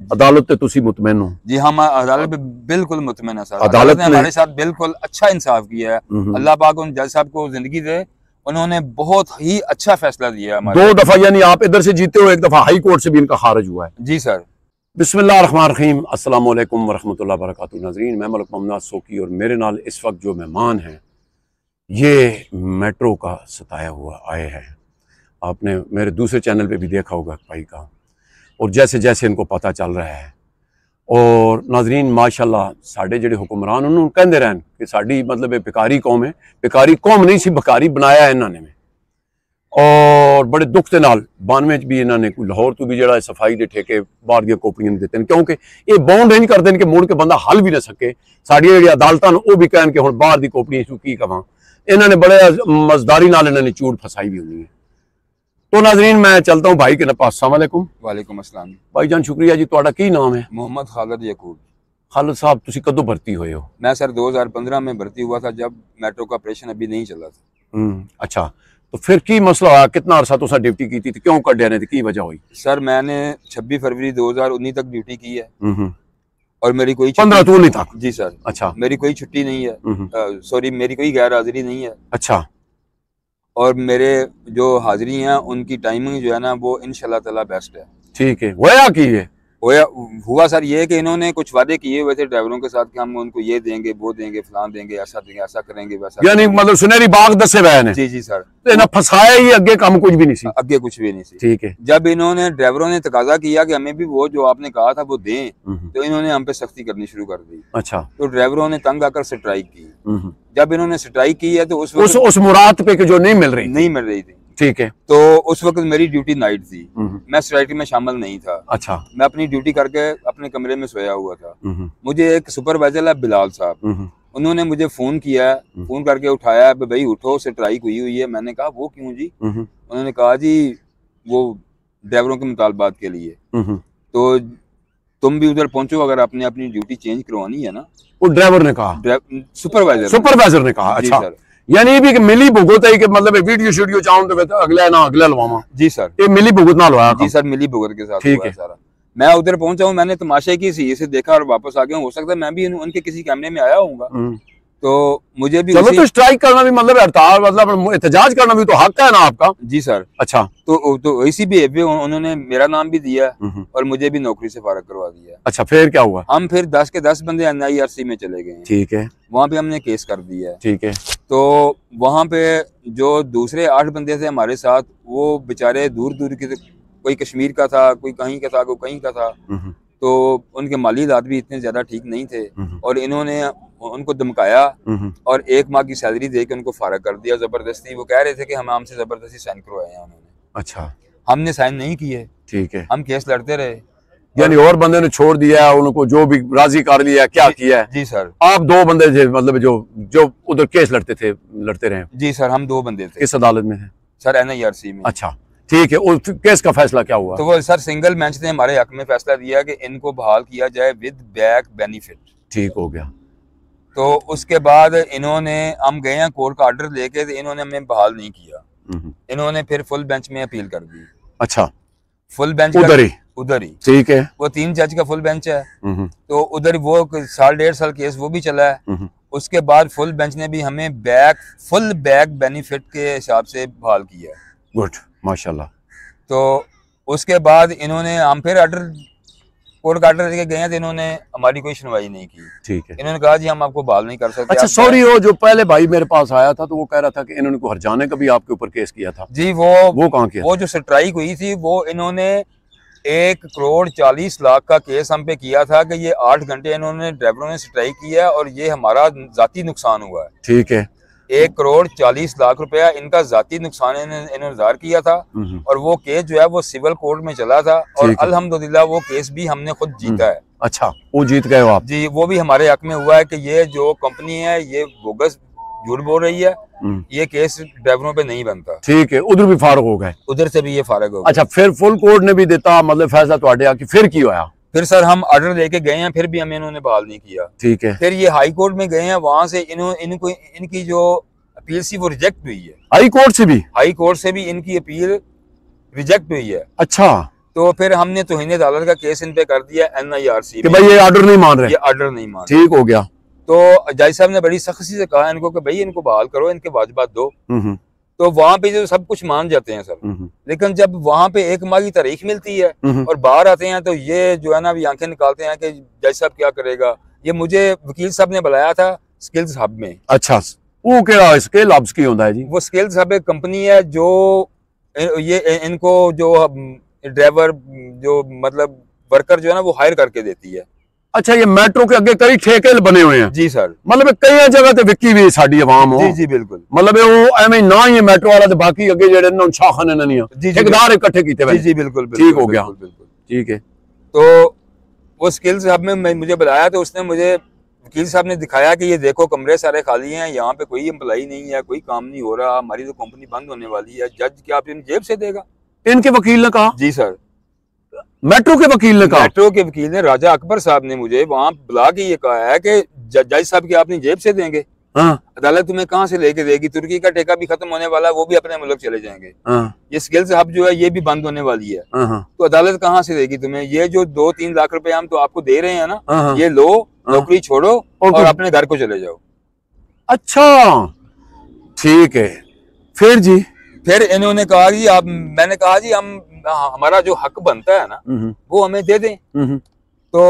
अदालत ते तुसी मुतमैन हो? जी हम अदालत पे बिल्कुल मुतमैन है सर। अदालत ने हमारे साथ बिल्कुल अच्छा इंसाफ किया है। अल्लाह पाक उन जज साहब को जिंदगी दे, उन्होंने बहुत ही अच्छा फैसला दिया हमारे। 2 दफा यानी आप इधर से जीते हो, 1 दफा हाई कोर्ट से भी इनका खारिज हुआ है। जी सर। बिस्मिल्लाहिर्रहमानिर्रहीम, अस्सलाम वालेकुम वरहमतुल्लाहि वबरकातुहू। नाज़रीन, मैं मलिक मोहम्मद सोकी और मेरे नाल इस वक्त जो मेहमान हैं ये मेट्रो का सताया हुआ आए हैं। आपने मेरे दूसरे चैनल पे भी देखा होगा भाई का, और जैसे जैसे इनको पता चल रहा है। और नाज़रीन माशाल्लाह साढ़े जेडे हुक्मरान उन्होंने कहते रहन कि साड़ी मतलब बेकारी कौम है, बेकारी कौम नहीं सी बेकारी बनाया है इन्होंने में। और बड़े दुख के नाल 92 भी इन्होंने कोई लाहौर तो भी जरा सफाई के ठेके बाहर दी कॉपियां नहीं देते, क्योंकि ये बाउंड नहीं करते कि मुड़ के बंदा हल भी ना सके। साड़ियां जी अदालत वो भी कहन कि हुण बाहर दी कॉपियां की कवां, इन्होंने बड़े मजदारी नाल इन्होंने चूड़ फसाई भी होनी है। तो नाजरीन मैं चलता हूँ भाई के पास। अस्सलाम वालेकुम। वालेकुम अस्सलाम। भाईजान शुक्रिया जी। तुहाडा की नाम है? मोहम्मद खालिद यकूब। खालिद साहब तुसी कदों भर्ती हुए हो? मैं सर 2015 में भर्ती हुआ था, जब मेट्रो का ऑपरेशन अभी नहीं चला था। अच्छा, तो फिर की मसला हुआ? कितना अरसा तुसा ड्यूटी की थी, क्यों कढ़िया ने, की वजह हुई? सर मैंने 26 फरवरी 2019 तक ड्यूटी की है और मेरी कोई 15 जून तक? जी सर। अच्छा, मेरी कोई छुट्टी नहीं है, सॉरी मेरी कोई गैर हाजिरी नहीं है। अच्छा। और मेरे जो हाजिरी हैं उनकी टाइमिंग जो है ना वो इंशाल्लाह ताला बेस्ट है। ठीक है। होया की है? हुआ सर ये कि इन्होंने कुछ वादे किए हुए थे ड्राइवरों के साथ कि हम उनको ये देंगे, वो देंगे, फलान देंगे, ऐसा देंगे, ऐसा करेंगे, वैसा। यानी मतलब सुनहरी बाग दसे हुए ने? जी जी सर। तो इन्हें फंसाया ही, अगे काम कुछ भी नहीं सी? अगे कुछ भी नहीं सी। ठीक है। जब इन्होंने ड्राइवरों ने तकाजा किया कि हमें भी वो जो आपने कहा था वो दें, तो इन्होंने हम पे सख्ती करनी शुरू कर दी। अच्छा। तो ड्राइवरों ने तंग आकर स्ट्राइक की। जब इन्होंने स्ट्राइक की है तो उस मुराद पे जो नहीं मिल रही थी। ठीक है। तो उस वक्त मेरी ड्यूटी नाइट थी, मैं स्ट्राइक में शामिल नहीं था। अच्छा। मैं अपनी ड्यूटी करके अपने कमरे में सोया हुआ था। मुझे एक सुपरवाइजर है बिलाल साहब, उन्होंने मुझे फोन किया, फोन करके उठाया, भाई उठो स्ट्राइक हुई है। मैंने कहा वो क्यों जी? उन्होंने कहा जी वो ड्राइवरों के मुतालबात के लिए। तो तुम भी उधर पहुंचो, अगर आपने अपनी ड्यूटी चेंज करवानी है ना। वो ड्राइवर ने कहा? सुपरवाइजर ने कहा। अच्छा सर। यानी भी कि मिली भुगत है कि मतलब वीडियो शीडियो चाहूं तो अगला ना अगला लवामा? जी सर। ये मिली भुगत ना लवाया? जी सर, मिली भुगत के साथ। ठीक है सारा। मैं उधर पहुंचा हूं, मैंने तमाशे की सी से देखा और वापस आ गया हूं। हो सकता है मैं भी उनके किसी कैमरे में आया होऊंगा, तो मुझे भी चलो तो स्ट्राइक करना भी मतलब हड़ताल मतलब एहतजाज करना भी तो हक है ना आपका? जी सर। अच्छा। तो इसी भी उन्होंने मेरा नाम भी दिया और मुझे भी नौकरी से फारग करवा दिया। अच्छा, फिर क्या हुआ? हम फिर 10 के 10 बंदे NIRC में चले गए। ठीक है। वहाँ पे हमने केस कर दिया। ठीक है। तो वहाँ पे जो दूसरे 8 बंदे थे हमारे साथ, वो बेचारे दूर दूर के, कोई कश्मीर का था, कोई कहीं का था, कोई कहीं का था। तो उनके माली हालात भी इतने ज्यादा ठीक नहीं थे और इन्होंने उनको धमकाया और 1 माह की सैलरी दे के उनको फारग कर दिया जबरदस्ती। वो कह रहे थे कि हम हमसे जबरदस्ती साइन करवाए हैं उन्होंने। अच्छा। हमने साइन नहीं किए। ठीक है। हम केस लड़ते रहे। यानी और बंदे ने छोड़ दिया, उनको जो भी राजी कर लिया, क्या किया है? जी सर। आप 2 बंदे थे मतलब जो उधर केस लड़ते रहे? जी सर, हम 2 बंदे थे। किस अदालत में थे? सर NIRC में। अच्छा, ठीक है। उस केस का फैसला क्या हुआ? तो वो सर सिंगल बेंच ने हमारे हक में फैसला दिया कि इनको बहाल किया जाए विद बैक बेनिफिट। ठीक हो गया। तो उसके बाद इन्होंने, हम गए हैं कोर्ट का ऑर्डर लेके, तो इन्होंने हमें बहाल नहीं किया। इन्होंने फिर फुल बेंच में अपील कर दी। अच्छा। फुल बेंच उधर ही। ठीक है। वो 3 जज का फुल बेंच है, तो उधर वो 1.5 साल केस वो भी चला है। उसके बाद फुल बेंच ने भी हमें फुल बैक बेनिफिट के हिसाब से बहाल किया। गुड, माशाल्लाह। तो उसके बाद इन्होंने, हम फिर कोर्ट का ऑर्डर लेके गए हैं, तो इन्होंने हमारी कोई सुनवाई नहीं की। ठीक है। इन्होंने कहा जी हम आपको बहाल नहीं कर सकते। अच्छा सॉरी, वो जो पहले भाई मेरे पास आया था तो वो कह रहा था कि इन्होंने को हरजाने का भी आपके ऊपर केस किया था। जी वो कहाँ किया? वो जो स्ट्राइक हुई थी वो इन्होंने 1,40,00,000 का केस हम पे किया था कि ये 8 घंटे इन्होंने ड्राइवरों ने स्ट्राइक किया और ये हमारा जाती नुकसान हुआ है। ठीक है। 1,40,00,000 रुपया इनका जाती नुकसान इन्होंने दायर किया था और वो केस जो है वो सिविल कोर्ट में चला था और अल्हम्दुलिल्लाह वो केस भी हमने खुद जीता है। अच्छा, वो जीत गए हो आप? जी, वो भी हमारे हक में हुआ है कि ये जो कंपनी है ये बोगस झूठ बोल रही है, ये केस ड्राइवरों पे नहीं बनता। ठीक है। उधर भी फारग हो गए? उधर से भी ये फारग हो गए। अच्छा, फिर फुल कोर्ट ने भी देता मतलब फैसला तो आके फिर क्यों आया? फिर सर हम ऑर्डर लेके गए हैं, फिर भी हमें इन्होंने बहाल नहीं किया। ठीक है। फिर ये हाई कोर्ट में गए हैं, वहां से इनको इनकी जो अपील थी वो रिजेक्ट हुई है। हाई कोर्ट से भी? हाई कोर्ट से भी इनकी अपील रिजेक्ट हुई है। अच्छा। तो फिर हमने तौहीन अदालत का केस इन पे कर दिया NIRC कि भाई ये ऑर्डर नहीं मान रहे, ये ऑर्डर नहीं मान। ठीक हो गया। तो जज साहब ने बड़ी सख्ती से कहा इनको कि भाई इनको बहाल करो, इनके वाजिबात दो। तो वहाँ पे जो सब कुछ मान जाते हैं सर, लेकिन जब वहाँ पे 1 माह की तारीख मिलती है और बाहर आते हैं तो ये जो है ना भी आंखें निकालते हैं कि जज साहब क्या करेगा। ये मुझे वकील साहब ने बुलाया था स्किल्स हब में। अच्छा, वो क्या स्किल हब्स की होता है जी? वो स्किल्स हब एक कंपनी है जो ये इनको जो ड्राइवर जो मतलब वर्कर जो है ना वो हायर करके देती है। अच्छा, ये मेट्रो के अगे कई ठेके बने हुए हैं? जी सर, मतलब कई जगह ते विकी भी साडी आवाम हो। जी जी बिल्कुल, मतलब वो एवें ना ही मेट्रो वाला ते बाकी अगे जेडे ना शाखाने नहीं ठेकेदार इकट्ठे कीते हुए। जी जी बिल्कुल, ठीक हो गया, ठीक है। तो वो स्किल्स हब में मुझे बुलाया तो उसने मुझे वकील साहब ने दिखाया कि ये देखो कमरे सारे खाली हैं, यहाँ पे कोई एम्प्लॉई नहीं है, कोई काम नहीं हो रहा, हमारी तो कंपनी बंद होने वाली है। जज क्या आप इन जेब से देगा? इनके वकील ने कहा? जी सर, मेट्रो के वकील ने कहा? मेट्रो के वकील ने, राजा अकबर साहब ने मुझे वहाँ बुला के ये कहा है कि जज साहब की अपनी जेब से देंगे। हाँ। अदालत तुम्हें कहाँ से लेके देगी? तुर्की का ठेका भी खत्म होने वाला है, वो भी अपने मुल्क चले जाएंगे। हाँ। ये स्किल्स हब जो है ये भी बंद होने वाली है। हाँ। तो अदालत कहाँ से देगी तुम्हें? ये जो 2-3 लाख रुपए हम तो आपको दे रहे हैं ना, हाँ। ये लो, नौकरी छोड़ो और अपने घर को चले जाओ। अच्छा, ठीक है। फिर जी? फिर इन्होंने कहा जी आप, मैंने कहा जी हम हमारा जो हक बनता है ना वो हमें दे दें। तो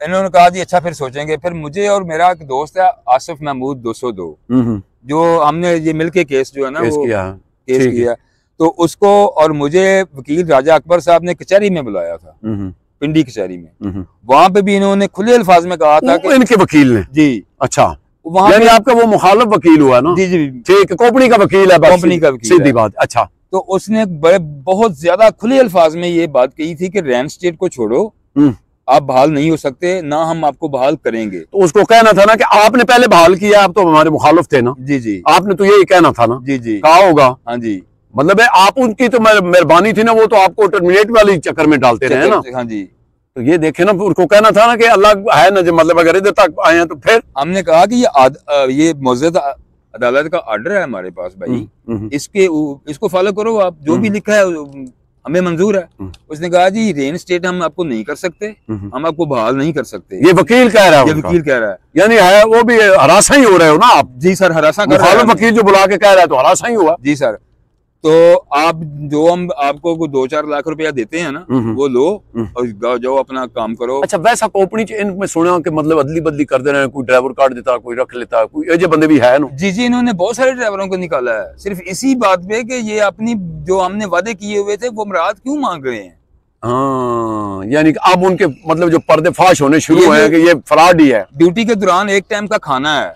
इन्होंने कहा जी अच्छा फिर सोचेंगे। फिर मुझे और मेरा एक दोस्त है आसिफ महमूद 202, जो हमने ये मिलके केस जो है ना वो केस किया, तो उसको और मुझे वकील राजा अकबर साहब ने कचहरी में बुलाया था, पिंडी कचहरी में। वहां पे भी इन्होंने खुले अल्फाज में कहा था कि इनके वकील ने? जी। अच्छा, वहां यानी आपका वो मुखालिफ वकील हुआ ना? जी जी, ठीक, कंपनी का वकील है, कंपनी का वकील, सीधी बात। अच्छा, तो उसने बहुत ज्यादा खुले अल्फाज में ये बात कही थी कि रैन स्टेट को छोड़ो, आप बहाल नहीं हो सकते, ना हम आपको बहाल करेंगे। तो उसको कहना था ना कि आपने पहले बहाल किया, आप तो हमारे मुखालिफ थे ना? जी जी, आपने तो यही कहना था ना? जी जी, कहा होगा। हाँ जी, मतलब आप उनकी तो मेहरबानी थी ना, वो तो आपको टर्मिनेट वाली चक्कर में डालते रहे ना? हाँ जी। तो ये देखे ना, उनको कहना था ना कि अल्लाह है ना, जो मतलब अगर इधर तक आए हैं तो फिर हमने कहा कि ये मुअज़्ज़ज़ अदालत का ऑर्डर है हमारे पास भाई, इसको फॉलो करो, आप जो भी लिखा है हमें मंजूर है। उसने कहा जी रेन स्टेट हम आपको नहीं कर सकते, हम आपको बहाल नहीं कर सकते। ये वकील कह रहा है? ये वकील कह रहा है। यानी है वो भी हरासा ही हो रहे हो ना आप? जी सर, हरासा कर रहा है। वकील जो बुला के कह रहा है तो हरासा ही हुआ। जी सर, तो आप जो हम आपको 2-4 लाख रुपया देते हैं ना, वो लो और जाओ अपना काम करो। अच्छा, वैसा कंपनी इनमें सुना कि मतलब अदली बदली कर दे रहे हैं, कोई ड्राइवर काट देता, कोई रख लेता, कोई ऐसे बंदे भी है ना? जी जी, इन्होंने बहुत सारे ड्राइवरों को निकाला है सिर्फ इसी बात पे कि ये अपनी जो हमने वादे किए हुए थे वो मुराद क्यों मांग रहे हैं। हाँ, यानी कि अब उनके मतलब जो पर्देफाश होने शुरू हुए हैं कि ये फ्रॉड ही है। ड्यूटी के दौरान एक टाइम का खाना है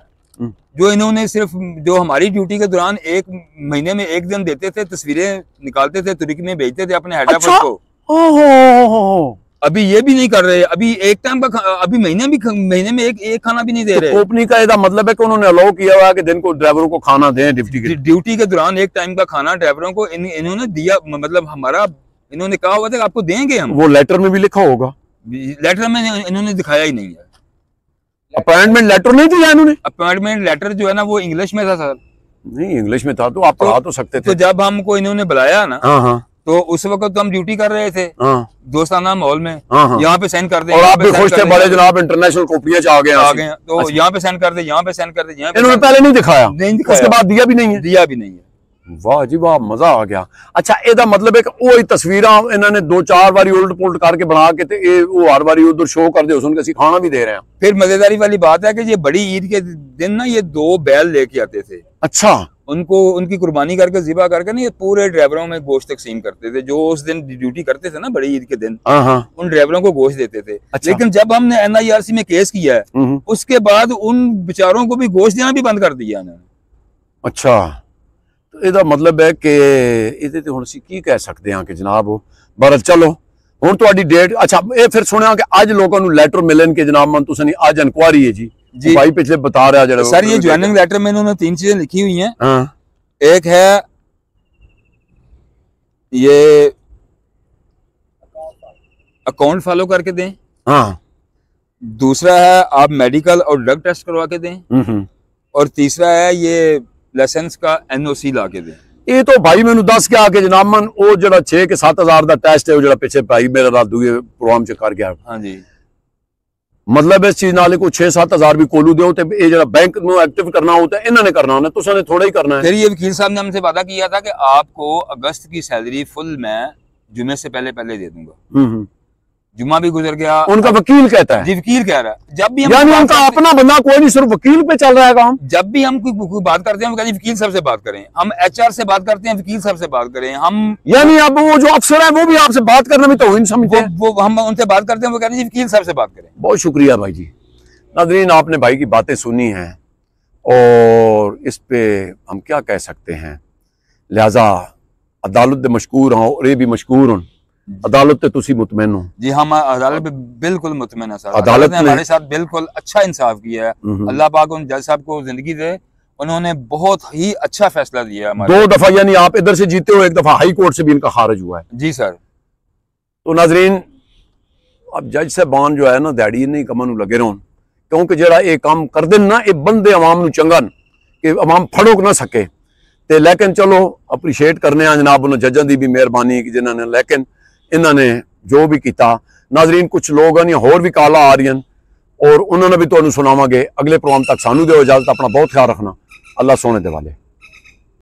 जो इन्होंने सिर्फ, जो हमारी ड्यूटी के दौरान 1 महीने में 1 दिन देते थे, तस्वीरें निकालते थे, तुर्की में भेजते थे अपने हेड ऑफिस को। अभी ये भी नहीं कर रहे, अभी एक टाइम का, अभी महीने में एक खाना भी नहीं दे रहे। कंपनी का ऐसा मतलब है कि उन्होंने अलाउ किया हुआ है कि दिन को ड्राइवरों को खाना दें, ड्यूटी के दौरान 1 टाइम का खाना ड्राइवरों को इन्होंने दिया, मतलब हमारा इन्होंने कहा हुआ था कि आपको देंगे हम। वो लेटर में भी लिखा होगा? लेटर में इन्होंने दिखाया ही नहीं है। अपॉइंटमेंट लेटर नहीं दिया इन्होंने? अपॉइंटमेंट लेटर जो है ना वो इंग्लिश में था सर। नहीं, इंग्लिश में था तो आप पढ़ा तो सकते थे। तो जब हमको इन्होंने बुलाया ना, तो उस वक्त तो हम ड्यूटी कर रहे थे दोस्ताना माहौल में, यहाँ पे साइन कर दे, और आप भी खुश थे, बड़े जनाब इंटरनेशनल कंपनियां आ गए, तो यहाँ पे साइन कर दे, यहाँ पे साइन कर दे। इन्होंने पहले नहीं दिखाया? नहीं दिखाया, उसके बाद दिया भी नहीं है? दिया भी नहीं है। वाह जी वाह, मजा आ गया। अच्छा, एदा मतलब है कि वो तस्वीर इन्होंने 2-4 बारी उलट पुलट करके बना के ते वो हर बारी उधर शो कर दे, उनको सिखाना भी दे रहे हैं। फिर मजेदारी वाली बात है कि ये बड़ी ईद के दिन ना ये 2 बैल लेके आते थे। अच्छा, उनको उनकी कुर्बानी करके ज़िबा करके ना ये पूरे ड्राइवरों में गोश्त तकसीम करते थे, जो उस दिन ड्यूटी करते थे ना बड़ी ईद के दिन, उन ड्राइवरों को गोश्त देते थे। अच्छा। लेकिन जब हमने NIRC में केस किया है उसके बाद उन बेचारों को भी गोश्त देना भी बंद कर दिया उन्होंने। अच्छा, तो ਇਹਦਾ मतलब है कि ਇਹਦੇ ਤੇ ਹੁਣ ਅਸੀਂ ਕੀ ਕਹਿ ਸਕਦੇ ਹਾਂ कि जनाब बहरहाल चलो ਹੁਣ ਤੁਹਾਡੀ डेट। अच्छा, ये फिर सुनिया कि आज लोगों को लेटर मिलन के जनाब मन तुसनी आज इंक्वायरी है जी भाई पिछले बता रहा जरा सर, ये ज्वाइनिंग लेटर में इन्होंने 3 चीजें लिखी हुई हैं। एक है ये अकाउंट फॉलो करके दें, दूसरा है आप मेडिकल और ड्रग टेस्ट करवा के दें, और तीसरा है ये लाइसेंस का NOC ला के दें। ये तो भाई मैंने दस के आके जनाब मन वो जरा 6 के 7 हज़ार का टेस्ट है वो जरा पिछे भाई मेरा रात दूसरे प्रोग्राम च कर गया। हाँ जी, मतलब इस चीज नाले को 6-7 हज़ार भी कोलू दो तो ये जरा बैंक में एक्टिव करना होता है इन्होंने करना होना तुसाने थोड़ा ही करना है। फिर ये वकील साहब ने हमसे वादा किया था कि आपको अगस्त की सैलरी फुल मैं जुमे से पहले दे दूंगा। जुमा भी गुजर गया। उनका वकील कहता है? जी वकील कह रहा है। जब भी हम यानी उनका अपना बंदा कोई नहीं, सिर्फ वकील पे चल रहा है काम। जब भी हम कोई बात करते हैं वो कहते हैं वकील साहब से बात करें, हम HR से बात करते हैं वकील साहब से बात करें। हम यानी अब वो जो अफसर है वो भी आपसे बात करना भी तौहीन समझते हैं। वो हम उनसे बात करते हैं वो कहते हैं वकील साहब से बात करें। बहुत शुक्रिया भाई जी। नाज़रीन आपने भाई की बातें सुनी हैं और इस पे हम क्या कह सकते हैं, लिहाजा अदालत मशकूर हों और ये भी मशकूर हों। अदालत तुसी मुतमैन हो? जी हम अदालत पे बिल्कुल मुतमैन है सर। अदालत ने हमारे साथ बिल्कुल अच्छा इंसाफ किया है। अल्लाह पाक उन जज साहब को जिंदगी दे, उन्होंने बहुत ही अच्छा फैसला दिया है। 2 दफा यानी आप इधर से जीते हो, 1 दफा हाई कोर्ट से भी इनका खारिज हुआ है। जी सर। तो नाजरीन अब जज साहबान जो है ना दिहाड़ी नहीं कमन लगे रहो, क्योंकि जरा ये काम कर देन ना ये बंदे अवाम चंगन कि अवाम फड़ोक ना सके ते, लेकिन चलो अप्रीशिएट करने जनाब उन्होंने जजां की भी मेहरबानी की जिन्होंने, लेकिन इन्होंने जो भी किया। नाजरीन कुछ लोग हैं होर भी काला आ रही हैं और उन्होंने भी तुहानू सुनावांगे। अगले प्रोग्राम तक सानू दो इजाजत, अपना बहुत ख्याल रखना। अल्लाह सोने दे वाले।